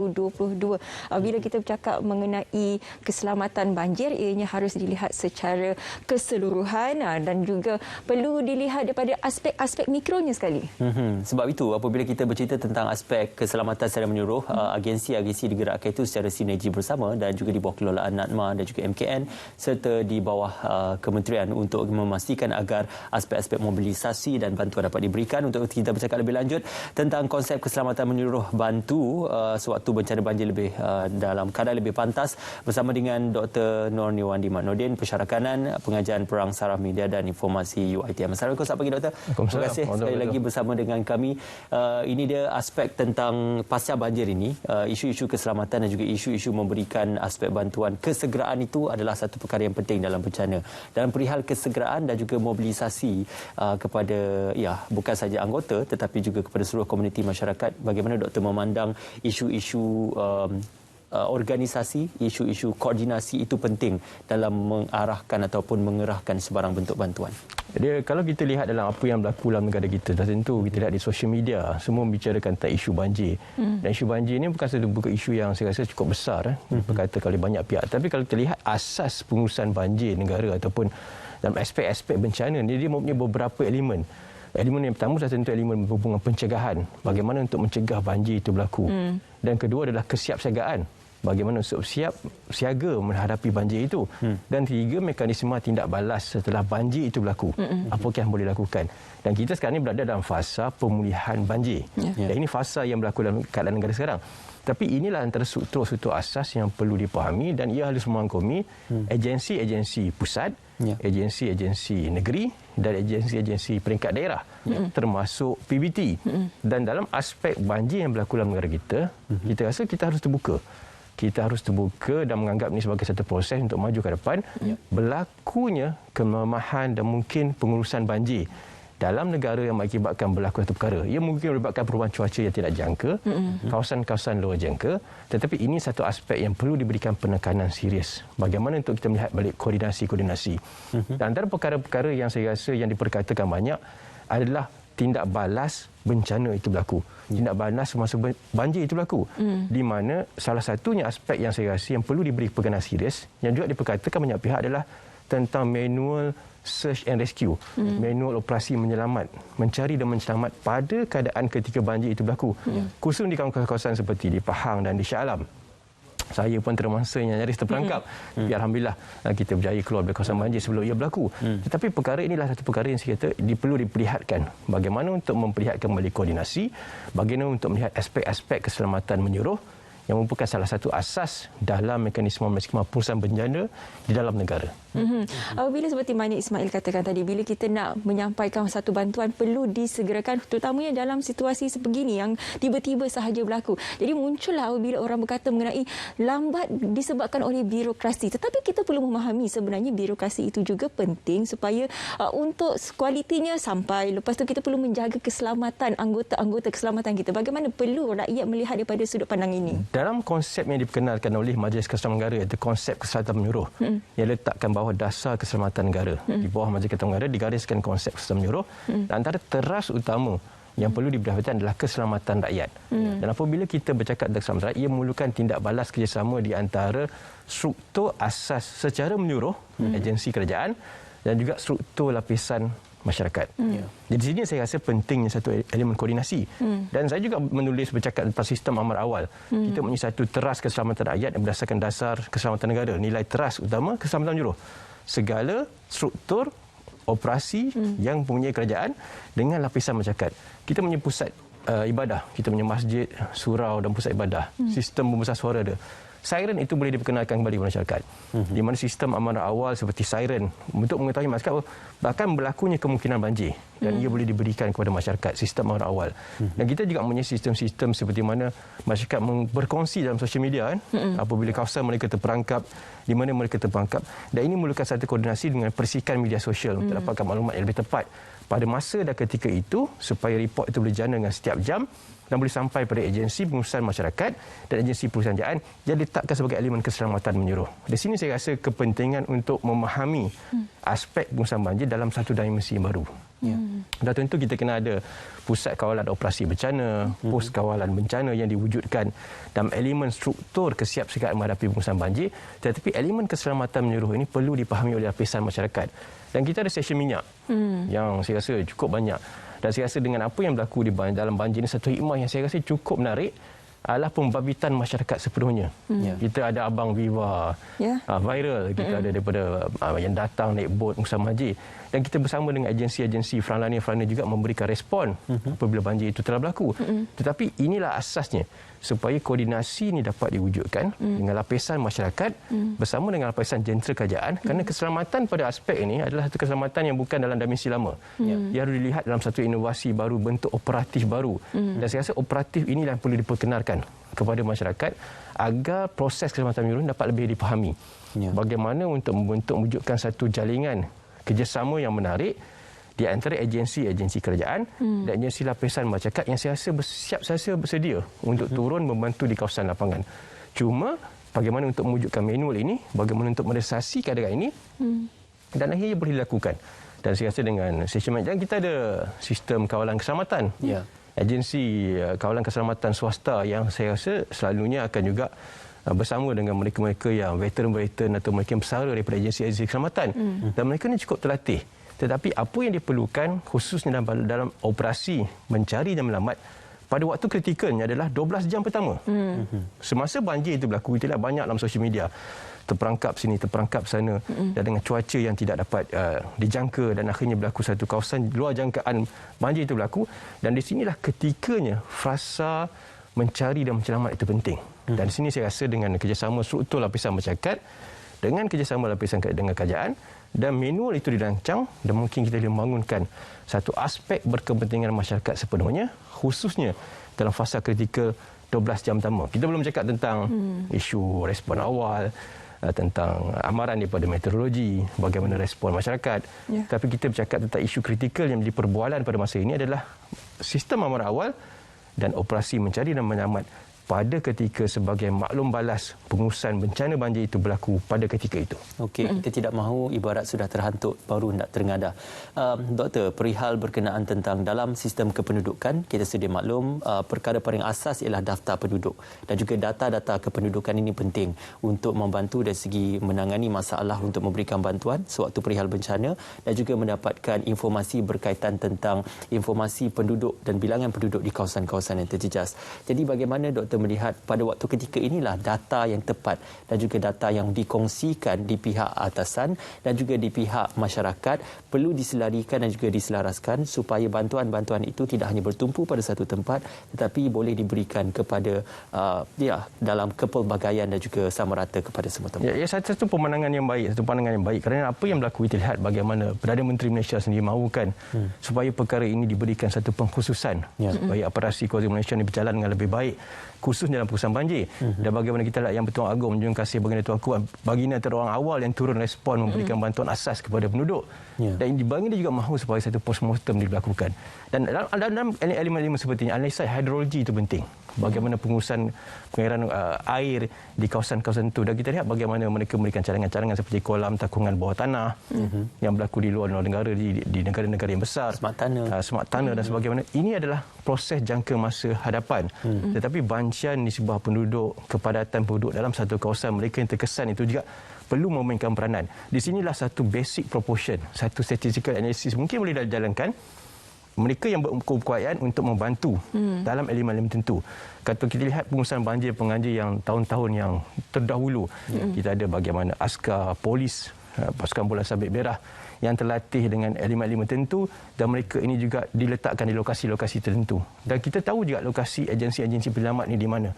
2022. Bila kita bercakap mengenai keselamatan banjir, ianya harus dilihat secara keseluruhan dan juga perlu dilihat daripada aspek-aspek mikronya sekali. Sebab itu apabila kita bercerita tentang aspek keselamatan secara menyeluruh, agensi-agensi digerakkan itu secara sinergi bersama dan juga di bawah kelolaan NADMA dan juga MKN serta di bawah kementerian untuk memastikan agar aspek-aspek mobilisasi dan bantuan dapat diberikan. Untuk kita bercakap lebih lanjut tentang konsep keselamatan menyeluruh bantu sewaktu bencana banjir lebih dalam keadaan lebih pantas bersama dengan Dr. Norniwandi Maknordin, Pensyarakanan, Pengajian Perang Saraf Media dan Informasi UiTM. Assalamualaikum, selamat pagi Doktor. Terima kasih sekali lagi bersama dengan kami. Ini dia aspek tentang pasca banjir ini, isu-isu keselamatan dan juga isu-isu memberikan aspek bantuan. Kesegeraan itu adalah satu perkara yang penting dalam bencana. Dalam perihal kesegeraan dan juga mobilisasi kepada bukan saja anggota tetapi juga kepada seluruh komuniti masyarakat, bagaimana doktor memandang isu-isu organisasi, isu-isu koordinasi itu penting dalam mengarahkan ataupun mengerahkan sebarang bentuk bantuan. Jadi kalau kita lihat dalam apa yang berlaku dalam negara kita, dah tentu kita lihat di sosial media semua membicarakan tentang isu banjir. Dan isu banjir ini bukan satu isu yang saya rasa cukup besar diperkatakan oleh banyak pihak. Tapi kalau kita lihat asas pengurusan banjir negara ataupun dalam aspek-aspek bencana ni, dia mempunyai beberapa elemen. Elemen yang pertama adalah tentu elemen berhubungan pencegahan. Bagaimana untuk mencegah banjir itu berlaku. Dan kedua adalah kesiapsiagaan. Bagaimana untuk siaga menghadapi banjir itu. Dan tiga, mekanisme tindak balas setelah banjir itu berlaku. Apakah yang boleh dilakukan. Dan kita sekarang ini berada dalam fasa pemulihan banjir. Dan ini fasa yang berlaku dalam keadaan negara sekarang. Tapi inilah antara struktur-struktur asas yang perlu dipahami dan ia harus merangkumi agensi-agensi pusat, agensi-agensi negeri dan agensi-agensi peringkat daerah, termasuk PBT. Dan dalam aspek banjir yang berlaku dalam negara kita, kita rasa kita harus terbuka. Kita harus terbuka dan menganggap ini sebagai satu proses untuk maju ke depan. Berlakunya kelemahan dan mungkin pengurusan banjir dalam negara yang mengakibatkan berlaku satu perkara. Ia mungkin menyebabkan perubahan cuaca yang tidak jangka, kawasan-kawasan luar jangka, tetapi ini satu aspek yang perlu diberikan penekanan serius. Bagaimana untuk kita melihat balik koordinasi. Dan antara perkara-perkara yang saya rasa yang diperkatakan banyak adalah tindak balas bencana itu berlaku. Tindak balas semasa banjir itu berlaku. Di mana salah satunya aspek yang saya rasa yang perlu diberi penekanan serius, yang juga diperkatakan banyak pihak adalah tentang manual search and rescue, manual operasi menyelamat, mencari dan menyelamat pada keadaan ketika banjir itu berlaku. Khusus di kawasan-kawasan seperti di Pahang dan di Shah Alam. Saya pun termasa yang nyaris terperangkap. Tapi Alhamdulillah kita berjaya keluar dari kawasan banjir sebelum ia berlaku. Tetapi perkara inilah satu perkara yang saya kata perlu diperlihatkan. Bagaimana untuk memperlihatkan kembali koordinasi, bagaimana untuk melihat aspek-aspek keselamatan menyeluruh yang merupakan salah satu asas dalam mekanisme pengurusan bencana di dalam negara. Bila seperti mana Ismail katakan tadi, bila kita nak menyampaikan satu bantuan perlu disegerakan, terutamanya dalam situasi sebegini yang tiba-tiba sahaja berlaku. Jadi muncullah bila orang berkata mengenai lambat disebabkan oleh birokrasi. Tetapi kita perlu memahami sebenarnya birokrasi itu juga penting supaya untuk kualitinya sampai. Lepas tu kita perlu menjaga keselamatan anggota-anggota keselamatan kita. Bagaimana perlu rakyat melihat daripada sudut pandang ini? Dalam konsep yang diperkenalkan oleh Majlis Keselamatan Negara, iaitu konsep keselamatan menyeluruh, yang letakkan bawah dasar keselamatan negara. Di bawah Majlis Keselamatan Negara digariskan konsep keselamatan menyeluruh. Dan antara teras utama yang perlu diperhatikan adalah keselamatan rakyat. Dan apabila kita bercakap tentang keselamatan rakyat, ia memerlukan tindak balas kerjasama di antara struktur asas secara menyeluruh, agensi kerajaan dan juga struktur lapisan masyarakat. Jadi sini saya rasa pentingnya satu elemen koordinasi. Dan saya juga menulis bercakap tentang sistem amar awal. Kita mempunyai satu teras keselamatan rakyat yang berdasarkan dasar keselamatan negara. Nilai teras utama keselamatan menyeluruh. Segala struktur operasi yang mempunyai kerajaan dengan lapisan masyarakat. Kita mempunyai pusat ibadah, kita mempunyai masjid, surau dan pusat ibadah. Sistem pembesar suara ada. Siren itu boleh diperkenalkan kembali kepada masyarakat. Di mana sistem amanah awal seperti siren untuk mengetahui masyarakat bahkan berlakunya kemungkinan banjir dan ia boleh diberikan kepada masyarakat, sistem amanah awal. Dan kita juga mempunyai sistem-sistem seperti mana masyarakat berkongsi dalam sosial media apabila kawasan mereka terperangkap, di mana mereka terperangkap. Dan ini memerlukan satu koordinasi dengan persikan media sosial untuk dapatkan maklumat yang lebih tepat pada masa dan ketika itu supaya report itu boleh berjana dengan setiap jam dan boleh sampai pada agensi pengurusan masyarakat dan agensi perusahaan yang diletakkan sebagai elemen keselamatan menyeluruh. Di sini saya rasa kepentingan untuk memahami aspek pengurusan banjir dalam satu dimensi baru. Dan tentu kita kena ada pusat kawalan operasi bencana, pos kawalan bencana yang diwujudkan dalam elemen struktur kesiapsiagaan menghadapi pengurusan banjir, tetapi elemen keselamatan menyeluruh ini perlu dipahami oleh lapisan masyarakat. Dan kita ada stesen minyak yang saya rasa cukup banyak. Dan saya rasa dengan apa yang berlaku di dalam banjir ini, satu hikmah yang saya rasa cukup menarik adalah pembabbitan masyarakat sepenuhnya. Kita ada Abang Viva viral, kita ada daripada yang datang naik bot pengurusan banjir, dan kita bersama dengan agensi-agensi frontliner juga memberikan respon apabila banjir itu telah berlaku. Tetapi inilah asasnya supaya koordinasi ini dapat diwujudkan dengan lapisan masyarakat bersama dengan lapisan jentera kerajaan, kerana keselamatan pada aspek ini adalah satu keselamatan yang bukan dalam dimensi lama. Ia harus dilihat dalam satu inovasi baru, bentuk operatif baru. Dan saya rasa operatif inilah yang perlu diperkenalkan kepada masyarakat agar proses keselamatan menyeluruh dapat lebih dipahami. Bagaimana untuk mewujudkan satu jaringan kerjasama yang menarik di antara agensi-agensi kerajaan dan agensi lapisan masyarakat yang saya rasa bersedia untuk turun membantu di kawasan lapangan. Cuma bagaimana untuk mewujudkan manual ini, bagaimana untuk merealisasi keadaan ini, dan akhirnya boleh dilakukan. Dan saya rasa dengan sistem kita ada sistem kawalan keselamatan. Agensi kawalan keselamatan swasta yang saya rasa selalunya akan juga bersama dengan mereka-mereka yang veteran-veteran atau mereka yang bersara daripada agensi-agensi keselamatan. Dan mereka ini cukup terlatih. Tetapi apa yang diperlukan khususnya dalam operasi mencari dan menyelamat pada waktu kritikalnya adalah 12 jam pertama. Semasa banjir itu berlaku, kita lihat banyak dalam sosial media. Terperangkap sini, terperangkap sana. Dan dengan cuaca yang tidak dapat dijangka dan akhirnya berlaku satu kawasan luar jangkaan banjir itu berlaku. Dan di sinilah ketikanya frasa mencari dan menyelamat itu penting. Dan di sini saya rasa dengan kerjasama struktur lapisan masyarakat, dengan kerjasama lapisan dengan kerajaan, dan manual itu dirancang dan mungkin kita boleh membangunkan satu aspek berkepentingan masyarakat sepenuhnya, khususnya dalam fasa kritikal 12 jam pertama. Kita belum cakap tentang isu respon awal, tentang amaran daripada meteorologi, bagaimana respon masyarakat. Tapi kita bercakap tentang isu kritikal yang menjadi perbualan pada masa ini adalah sistem amaran awal dan operasi mencari dan menyelamat pada ketika sebagai maklum balas pengurusan bencana banjir itu berlaku pada ketika itu. Okey, kita tidak mahu ibarat sudah terhantuk baru nak terengadah. Doktor, perihal berkenaan tentang dalam sistem kependudukan, kita sedia maklum perkara paling asas ialah daftar penduduk dan juga data-data kependudukan ini penting untuk membantu dari segi menangani masalah untuk memberikan bantuan sewaktu perihal bencana dan juga mendapatkan informasi berkaitan tentang informasi penduduk dan bilangan penduduk di kawasan-kawasan yang terjejas. Jadi bagaimana doktor melihat pada waktu ketika inilah data yang tepat dan juga data yang dikongsikan di pihak atasan dan juga di pihak masyarakat perlu diselarikan dan juga diselaraskan supaya bantuan-bantuan itu tidak hanya bertumpu pada satu tempat tetapi boleh diberikan kepada dalam kepelbagaian dan juga sama rata kepada semua tempat. Ya, satu pandangan yang baik, kerana apa yang berlaku kita lihat bagaimana Perdana Menteri Malaysia sendiri mahukan supaya perkara ini diberikan satu pengkhususan supaya operasi Kawasan Malaysia ini berjalan dengan lebih baik, khususnya dalam pengurusan banjir. Dan bagaimana kita lihat Yang Bertuan Agong menjunjung kasih baginda Tuanku, baginda antara orang awal yang turun respon memberikan bantuan asas kepada penduduk. Dan baginda juga mahu supaya satu postmortem dilakukan. Dan dalam elemen-elemen seperti ini, analisis hidrologi itu penting. Bagaimana pengurusan pengairan air di kawasan-kawasan itu. Dan kita lihat bagaimana mereka memberikan cadangan-cadangan seperti kolam takungan bawah tanah yang berlaku di luar negara, di negara-negara yang besar. Semak tanah dan sebagainya. Ini adalah proses jangka masa hadapan. Tetapi bancian nisbah penduduk, kepadatan penduduk dalam satu kawasan mereka yang terkesan itu juga perlu memainkan peranan. Di sinilah satu basic proportion, satu statistical analysis mungkin boleh dijalankan. Mereka yang berkeupayaan untuk membantu dalam elemen-elemen tertentu. Kalau kita lihat pengurusan banjir penganjir yang tahun-tahun yang terdahulu, kita ada bagaimana askar polis, pasukan bola sabit merah yang terlatih dengan elemen-elemen tertentu dan mereka ini juga diletakkan di lokasi-lokasi tertentu. Dan kita tahu juga lokasi agensi-agensi penyelamat ini di mana.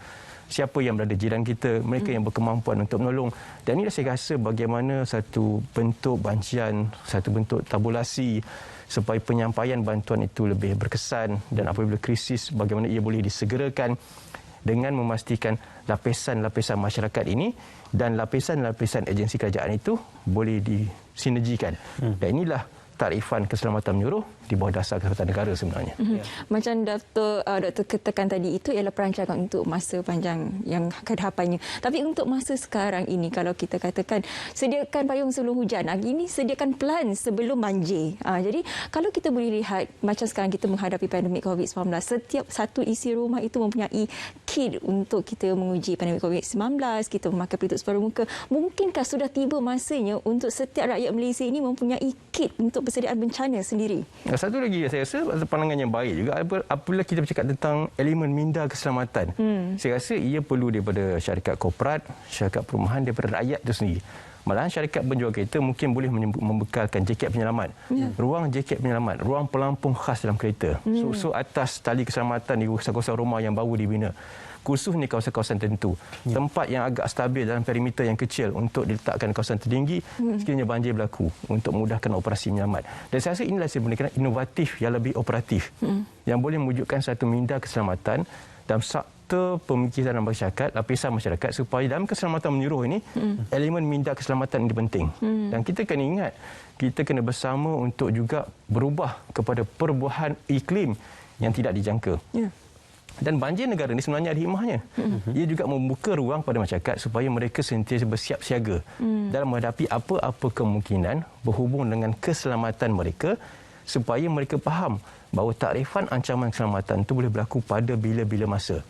Siapa yang berada jiran kita, mereka yang berkemampuan untuk menolong. Dan inilah saya rasa bagaimana satu bentuk bancian, satu bentuk tabulasi supaya penyampaian bantuan itu lebih berkesan dan apabila krisis bagaimana ia boleh disegerakan dengan memastikan lapisan-lapisan masyarakat ini dan lapisan-lapisan agensi kerajaan itu boleh disinergikan. Dan inilah takrifan keselamatan menyeluruh di bawah dasar kesihatan negara sebenarnya. Macam Dr. katakan tadi, itu ialah perancangan untuk masa panjang yang kehadapannya. Tapi untuk masa sekarang ini, kalau kita katakan sediakan payung sebelum hujan, ini sediakan plan sebelum banjir. Jadi kalau kita boleh lihat macam sekarang kita menghadapi pandemik COVID-19, setiap satu isi rumah itu mempunyai kit untuk kita menguji pandemik COVID-19, kita memakai pelitup separuh muka. Mungkinkah sudah tiba masanya untuk setiap rakyat Malaysia ini mempunyai kit untuk persediaan bencana sendiri? Satu lagi saya rasa pandangan yang baik juga apabila kita bercakap tentang elemen minda keselamatan. Saya rasa ia perlu daripada syarikat korporat, syarikat perumahan, daripada rakyat itu sendiri. Malahan syarikat penjual kereta mungkin boleh membekalkan jaket penyelamat, ruang jaket penyelamat, ruang pelampung khas dalam kereta, so atas tali keselamatan di kawasan rumah yang baru dibina. Khusus di kawasan-kawasan tertentu. Tempat yang agak stabil dalam perimeter yang kecil untuk diletakkan kawasan tertinggi sekiranya banjir berlaku untuk memudahkan operasi menyelamat. Dan saya rasa inilah sebenarnya inovatif yang lebih operatif yang boleh mewujudkan satu minda keselamatan dalam sektor pemikiran masyarakat, lapisan masyarakat, supaya dalam keselamatan menyeluruh ini elemen minda keselamatan ini penting. Dan kita kena ingat, kita kena bersama untuk juga berubah kepada perubahan iklim yang tidak dijangka. Dan banjir negara ini sebenarnya ada hikmahnya. Ia juga membuka ruang pada masyarakat supaya mereka sentiasa bersiap siaga dalam menghadapi apa-apa kemungkinan berhubung dengan keselamatan mereka, supaya mereka faham bahawa takrifan ancaman keselamatan itu boleh berlaku pada bila-bila masa.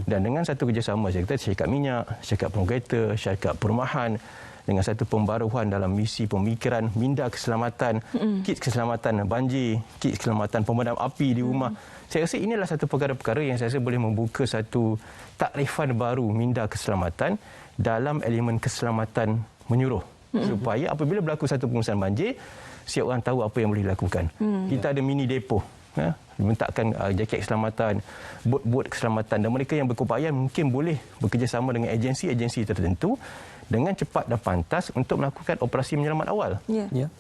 Dan dengan satu kerjasama syarikat minyak, syarikat penuh kereta, syarikat perumahan, dengan satu pembaruan dalam misi pemikiran minda keselamatan, kit keselamatan banjir, kit keselamatan pemadam api di rumah. Saya rasa inilah satu perkara-perkara yang saya rasa boleh membuka satu takrifan baru minda keselamatan dalam elemen keselamatan menyeluruh. Supaya apabila berlaku satu pengurusan banjir, setiap orang tahu apa yang boleh dilakukan. Kita ada mini depo. Letakkan jaket keselamatan, bot-bot keselamatan, dan mereka yang berkeupayaan mungkin boleh bekerjasama dengan agensi-agensi tertentu dengan cepat dan pantas untuk melakukan operasi menyelamat awal.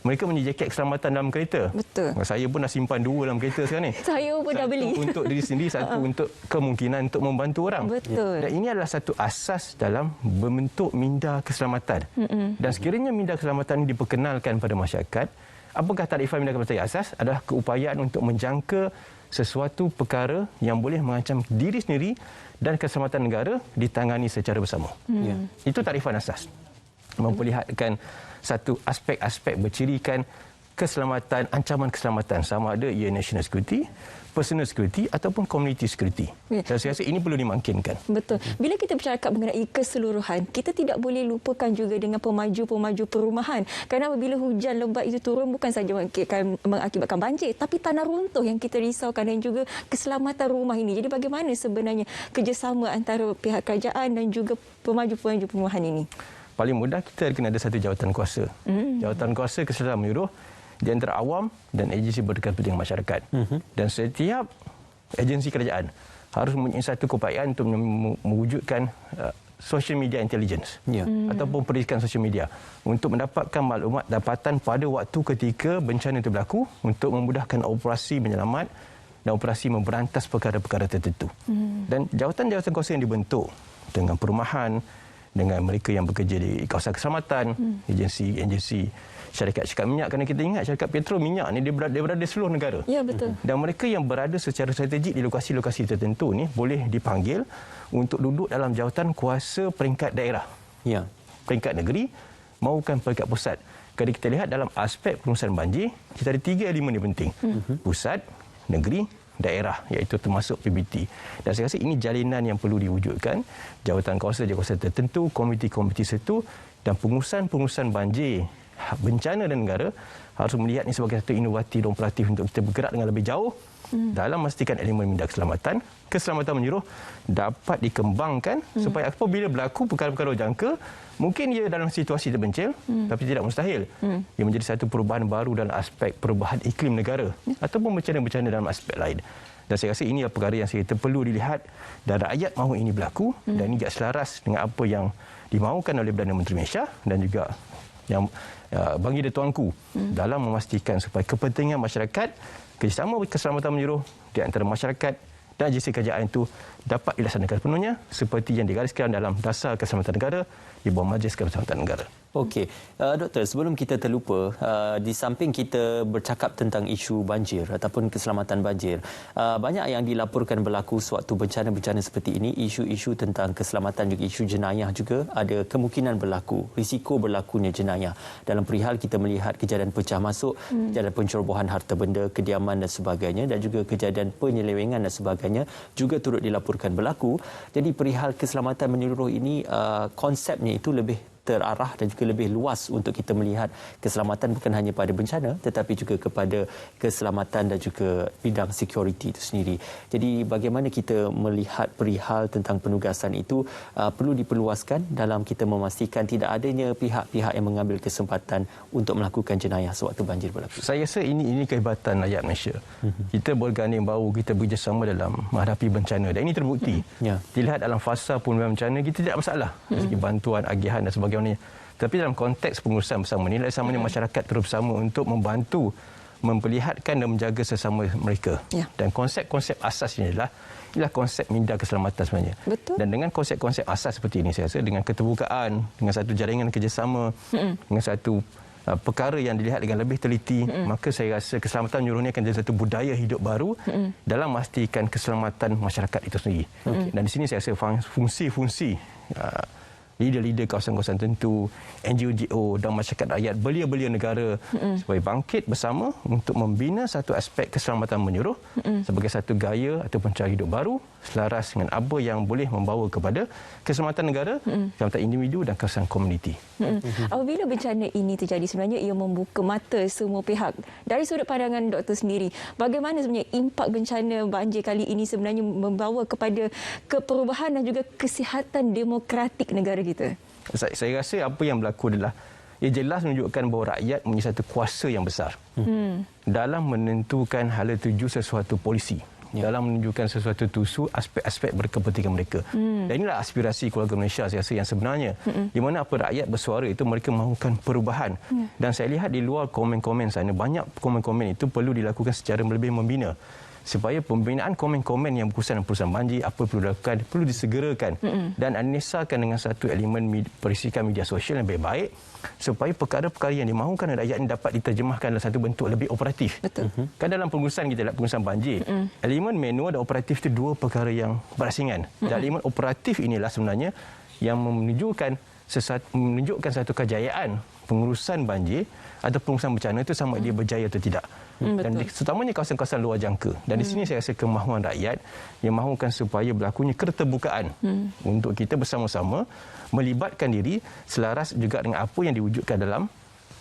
Mereka punya jaket keselamatan dalam kereta. Betul. Saya pun dah simpan 2 dalam kereta sekarang ni. Saya pun dah beli. Satu untuk diri sendiri, satu untuk kemungkinan untuk membantu orang. Betul. Dan ini adalah satu asas dalam membentuk minda keselamatan. Dan sekiranya minda keselamatan ini diperkenalkan pada masyarakat, apakah takrifan minda keselamatan asas? Adalah keupayaan untuk menjangka sesuatu perkara yang boleh mengancam diri sendiri dan keselamatan negara ditangani secara bersama. Itu takrifan asas. Memperlihatkan satu aspek-aspek bercirikan keselamatan, ancaman keselamatan, sama ada ia national security, personal security ataupun community security. Dan saya rasa ini perlu dimakinkan. Betul. Bila kita bercakap mengenai keseluruhan, kita tidak boleh lupakan juga dengan pemaju-pemaju perumahan. Kerana apabila hujan lebat itu turun, bukan saja mengakibatkan banjir, tapi tanah runtuh yang kita risaukan dan juga keselamatan rumah ini. Jadi bagaimana sebenarnya kerjasama antara pihak kerajaan dan juga pemaju-pemaju perumahan ini? Paling mudah kita kena ada satu jawatan kuasa. Jawatan kuasa keselamatan menyeluruh di antara awam dan agensi berkepentingan masyarakat. Dan setiap agensi kerajaan harus mempunyai satu keupayaan untuk mewujudkan social media intelligence ataupun pendidikan social media untuk mendapatkan maklumat dapatan pada waktu ketika bencana itu berlaku untuk memudahkan operasi menyelamat dan operasi memberantas perkara-perkara tertentu. Dan jawatan-jawatan kuasa yang dibentuk dengan perumahan, dengan mereka yang bekerja di kawasan keselamatan, agensi syarikat minyak, kerana kita ingat syarikat petrol minyak ni dia berada di seluruh negara. Ya, betul. Dan mereka yang berada secara strategik di lokasi-lokasi tertentu ni boleh dipanggil untuk duduk dalam jawatan kuasa peringkat daerah. Peringkat negeri maupun peringkat pusat. Kalau kita lihat dalam aspek pengurusan banjir, kita ada 3 elemen yang penting. Pusat, negeri, daerah, iaitu termasuk PBT. Dan saya rasa ini jalinan yang perlu diwujudkan. Jawatan kuasa tertentu, komiti-komiti tertentu, dan pengurusan banjir, bencana dan negara harus melihat ini sebagai satu inovatif dan operatif untuk kita bergerak dengan lebih jauh dalam memastikan elemen minda keselamatan menyeluruh dapat dikembangkan supaya apabila berlaku perkara-perkara jangka, mungkin ia dalam situasi terpencil tapi tidak mustahil. Ia menjadi satu perubahan baru dalam aspek perubahan iklim negara ataupun bencana-bencana dalam aspek lain. Dan saya rasa ini adalah perkara yang kita perlu dilihat dan rakyat mahu ini berlaku dan ini juga selaras dengan apa yang dimaukan oleh Perdana Menteri Malaysia dan juga yang bagi dia tuanku dalam memastikan supaya kepentingan masyarakat, kerjasama keselamatan menyeluruh di antara masyarakat dan agensi kerajaan itu dapat dilaksanakan sepenuhnya seperti yang digariskan dalam Dasar Keselamatan Negara di bawah Majlis Keselamatan Negara. Okey, Doktor, sebelum kita terlupa, di samping kita bercakap tentang isu banjir ataupun keselamatan banjir, banyak yang dilaporkan berlaku sewaktu bencana-bencana seperti ini, isu-isu tentang keselamatan juga isu jenayah juga ada kemungkinan berlaku, risiko berlakunya jenayah. Dalam perihal kita melihat kejadian pecah masuk, kejadian pencerobohan harta benda, kediaman dan sebagainya dan juga kejadian penyelewengan dan sebagainya juga turut dilaporkan berlaku. Jadi perihal keselamatan menyeluruh ini, konsepnya itu lebih terarah dan juga lebih luas untuk kita melihat keselamatan bukan hanya pada bencana tetapi juga kepada keselamatan dan juga bidang security itu sendiri. Jadi bagaimana kita melihat perihal tentang penugasan itu perlu diperluaskan dalam kita memastikan tidak adanya pihak-pihak yang mengambil kesempatan untuk melakukan jenayah sewaktu banjir berlaku. Saya rasa ini kehebatan rakyat Malaysia. Kita berganding bahu, kita bekerjasama dalam menghadapi bencana dan ini terbukti. Dilihat dalam fasa pemulihan bencana kita tidak masalah. Segi bantuan, agihan dan sebagainya. Tapi dalam konteks pengurusan bersama ini, samanya masyarakat terus bersama untuk membantu memperlihatkan dan menjaga sesama mereka. Dan konsep-konsep asas ini ialah konsep minda keselamatan sebenarnya. Betul. Dan dengan konsep-konsep asas seperti ini, saya rasa dengan keterbukaan, dengan satu jaringan kerjasama, dengan satu perkara yang dilihat dengan lebih teliti, maka saya rasa keselamatan menyeluruh ini akan jadi satu budaya hidup baru dalam memastikan keselamatan masyarakat itu sendiri. Dan di sini saya rasa fungsi-fungsi leader-leader kawasan-kawasan tertentu, NGO dan masyarakat rakyat, belia-belia negara supaya bangkit bersama untuk membina satu aspek keselamatan menyeluruh sebagai satu gaya ataupun cara hidup baru selaras dengan apa yang boleh membawa kepada keselamatan negara, keselamatan individu dan keselamatan komuniti. Apabila bencana ini terjadi, sebenarnya ia membuka mata semua pihak. Dari sudut pandangan doktor sendiri, bagaimana sebenarnya impak bencana banjir kali ini sebenarnya membawa kepada keperubahan dan juga kesihatan demokratik negara kita? Saya rasa apa yang berlaku adalah ia jelas menunjukkan bahawa rakyat mempunyai satu kuasa yang besar dalam menentukan hala tuju sesuatu polisi. Dalam menunjukkan sesuatu tusu aspek-aspek berkepentingan mereka. Dan inilah aspirasi keluarga Malaysia saya rasa yang sebenarnya. Di mana apa rakyat bersuara itu mereka mahukan perubahan. Dan saya lihat di luar komen-komen sana, banyak komen-komen itu perlu dilakukan secara lebih membina. Supaya pembinaan komen-komen yang berkaitan dengan perusahaan banjir, apa perlu dilakukan, perlu disegerakan. Dan anisahkan dengan satu elemen perisikan media sosial yang baik-baik supaya perkara-perkara yang dimahukan oleh rakyat ini dapat diterjemahkan dalam satu bentuk lebih operatif. Betul. Kan dalam pengurusan kita, dalam pengurusan banjir, elemen manual dan operatif itu dua perkara yang berasingan. Dan elemen operatif inilah sebenarnya yang menunjukkan satu kejayaan pengurusan banjir atau pengurusan bencana itu sama dia berjaya atau tidak. Dan terutamanya kawasan-kawasan luar jangka. Dan di sini saya rasa kemahuan rakyat yang mahukan supaya berlakunya keterbukaan untuk kita bersama-sama melibatkan diri selaras juga dengan apa yang diwujudkan dalam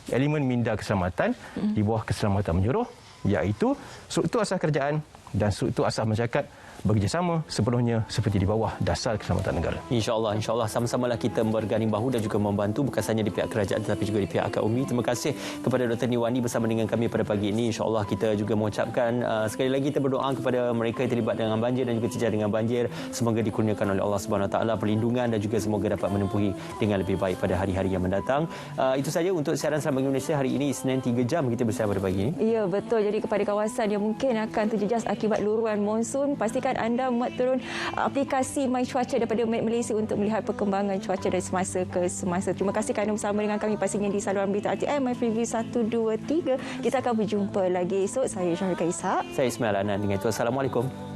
elemen minda keselamatan di bawah keselamatan menyeluruh, iaitu struktur asas kerajaan dan struktur asas masyarakat bekerjasama sepenuhnya seperti di bawah Dasar Keselamatan Negara. InsyaAllah sama-samalah kita berganding bahu dan juga membantu bukan sahaja di pihak kerajaan tetapi juga di pihak akad umumi. Terima kasih kepada Dr. Niwani bersama dengan kami pada pagi ini. InsyaAllah kita juga mengucapkan sekali lagi kita berdoa kepada mereka yang terlibat dengan banjir dan juga terjejas dengan banjir. Semoga dikurniakan oleh Allah Subhanahu Wa Taala perlindungan dan juga semoga dapat menempuhi dengan lebih baik pada hari-hari yang mendatang. Itu saja untuk siaran Salam Bagi Malaysia hari ini, Isnin 3 jam kita bersama pada pagi ini. Ya, betul. Jadi kepada kawasan yang mungkin akan terjejas akibat luruan monsun, pastikan anda muat turun aplikasi My Cuaca daripada Met Malaysia untuk melihat perkembangan cuaca dari semasa ke semasa. Terima kasih kerana bersama dengan kami pastinya di saluran berita RTM MyFreeview 123. Kita akan berjumpa lagi esok. Saya Syahrikan Ishak. Saya Ismail Anan. Dengan itu, Assalamualaikum.